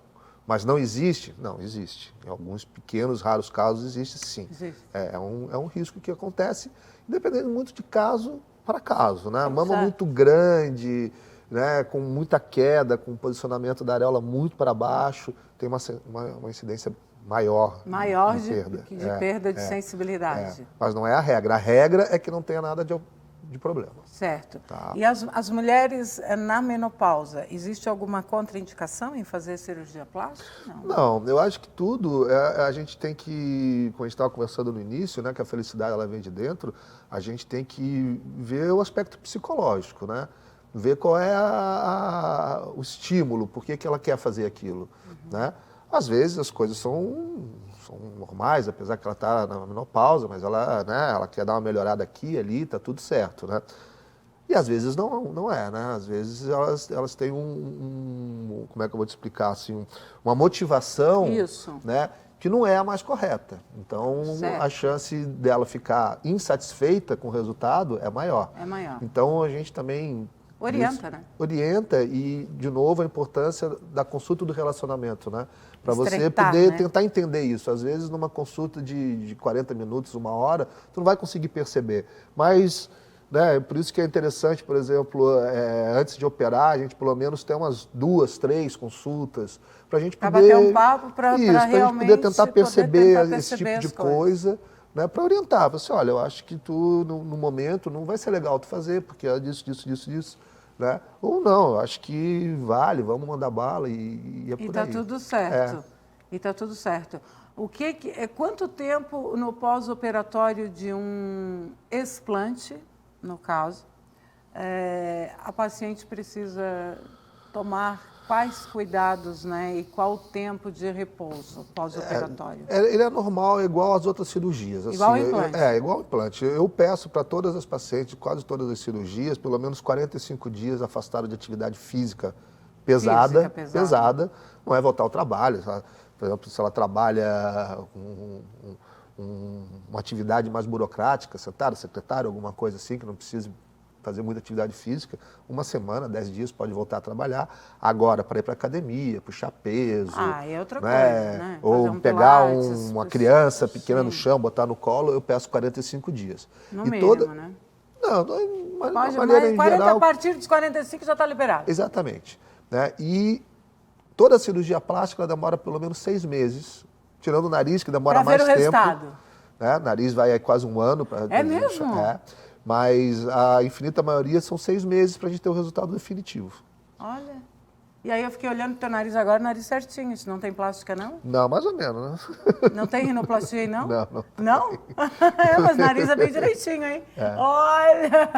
S2: Mas não existe? Não, existe. Em alguns pequenos, raros casos, existe sim. Existe. É um risco que acontece, dependendo muito de caso para caso, né? A mama muito grande, né, com muita queda, com o posicionamento da areola muito para baixo, tem uma incidência maior de
S1: perda de sensibilidade.
S2: Mas não é a regra. A regra é que não tenha nada de problema.
S1: Certo.
S2: Tá.
S1: E as mulheres na menopausa, existe alguma contraindicação em fazer cirurgia plástica?
S2: Não, eu acho que tudo, a gente tem que, como a gente estava conversando no início, né, que a felicidade ela vem de dentro, a gente tem que ver o aspecto psicológico, né? Ver qual é o estímulo, por que ela quer fazer aquilo, né? Às vezes as coisas são normais, apesar que ela está na menopausa, mas ela quer dar uma melhorada aqui e ali, está tudo certo, né? E às vezes não é, né? Às vezes elas têm como é que eu vou te explicar, assim, uma motivação, né, que não é a mais correta. Então, a chance dela ficar insatisfeita com o resultado é maior.
S1: É maior.
S2: Então, a gente também...
S1: Orienta, né?
S2: Orienta e, de novo, a importância da consulta do relacionamento, né? Para você poder tentar entender isso. Às vezes, numa consulta de 40 minutos, 1 hora, tu não vai conseguir perceber. Mas, né, por isso que é interessante, por exemplo, antes de operar, a gente pelo menos tem umas 2, 3 consultas para a gente poder...
S1: Para bater um papo, para realmente
S2: gente poder tentar perceber esse tipo de coisa. Né, para orientar, você, olha, eu acho que tu, no momento, não vai ser legal tu fazer, porque é disso, né? Ou não, eu acho que vale, vamos mandar bala e é por aí.
S1: E está tudo certo, e está tudo certo. Quanto tempo no pós-operatório de um explante, no caso, a paciente precisa tomar quais cuidados, né, e qual o tempo de repouso pós-operatório?
S2: Ele é normal, igual às outras cirurgias.
S1: Igual
S2: assim,
S1: ao implante?
S2: Igual ao implante. Eu peço para todas as pacientes, quase todas as cirurgias, pelo menos 45 dias afastadas de atividade física pesada. Não é voltar ao trabalho. Por exemplo, se ela trabalha uma atividade mais burocrática, sentada, secretária, alguma coisa assim, que não precise fazer muita atividade física, 1 semana, 10 dias pode voltar a trabalhar. Agora, para ir para a academia, puxar peso.
S1: É outra coisa, né?
S2: Ou pegar uma criança pequena no chão, botar no colo, eu peço 45 dias.
S1: No mínimo, né?
S2: Não,
S1: mas de maneira em geral... A partir dos 45 já está liberado.
S2: Exatamente. Né? E toda cirurgia plástica ela demora pelo menos 6 meses, tirando o nariz, que demora mais tempo.
S1: Para ver o resultado.
S2: Né? Nariz vai aí quase 1 ano.
S1: É mesmo?
S2: Mas a infinita maioria são 6 meses para a gente ter o resultado definitivo.
S1: Olha, E aí eu fiquei olhando pro teu nariz agora, o nariz certinho. Isso não tem plástica, não?
S2: Não, mais ou menos, né?
S1: Não tem rinoplastia aí, não?
S2: Não, não.
S1: Não? É, mas o nariz é bem direitinho, hein? Olha!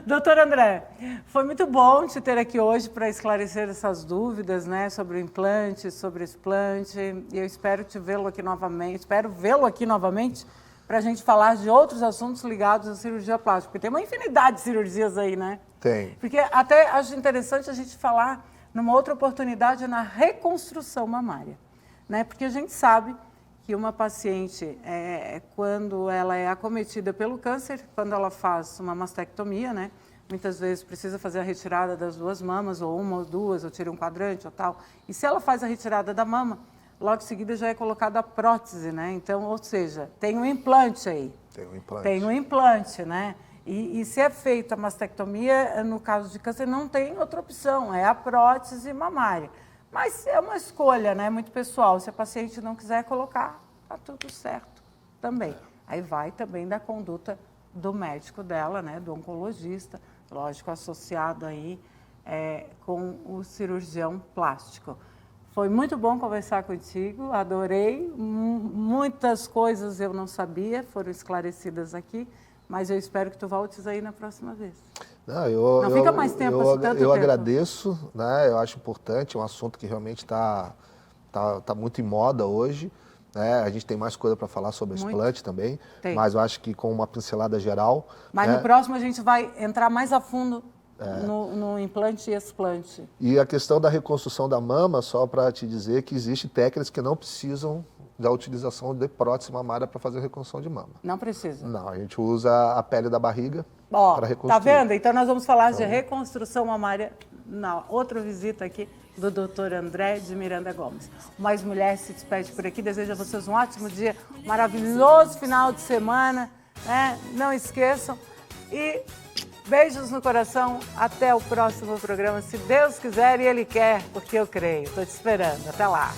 S1: Doutor André, foi muito bom te ter aqui hoje para esclarecer essas dúvidas, né? Sobre o implante, sobre esse explante. E eu espero vê-lo aqui novamente para a gente falar de outros assuntos ligados à cirurgia plástica. Porque tem uma infinidade de cirurgias aí, né?
S2: Tem.
S1: Porque até acho interessante a gente falar numa outra oportunidade na reconstrução mamária, né? Porque a gente sabe que uma paciente, quando ela é acometida pelo câncer, quando ela faz uma mastectomia, né? Muitas vezes precisa fazer a retirada das 2 mamas, ou uma ou duas, ou tira um quadrante ou tal. E se ela faz a retirada da mama, logo em seguida já é colocada a prótese, né? Então, ou seja, tem um implante aí.
S2: Tem um implante.
S1: Tem um implante, né? E se é feita a mastectomia, no caso de câncer, não tem outra opção, é a prótese mamária. Mas é uma escolha, né? Muito pessoal. Se a paciente não quiser colocar, tá tudo certo também. Aí vai também da conduta do médico dela, né? Do oncologista, lógico, associado aí com o cirurgião plástico. Foi muito bom conversar contigo, adorei. Muitas coisas eu não sabia, foram esclarecidas aqui, mas eu espero que tu voltes aí na próxima vez.
S2: Não,
S1: fica mais tempo assim, tanto tempo.
S2: Agradeço, né? Eu acho importante, é um assunto que realmente está muito em moda hoje. Né? A gente tem mais coisa para falar sobre explante também, mas eu acho que com uma pincelada geral.
S1: Mas no próximo a gente vai entrar mais a fundo no implante e explante.
S2: E a questão da reconstrução da mama, só para te dizer que existem técnicas que não precisam da utilização de prótese mamária para fazer a reconstrução de mama.
S1: Não precisa?
S2: Não, a gente usa a pele da barriga para reconstruir.
S1: Tá vendo? Então nós vamos falar de reconstrução mamária na outra visita aqui do Dr. André de Miranda Gomes. Mais Mulher se despede por aqui, desejo a vocês um ótimo dia, um maravilhoso final de semana, né? Não esqueçam e beijos no coração, até o próximo programa, se Deus quiser e Ele quer, porque eu creio. Estou te esperando. Até lá.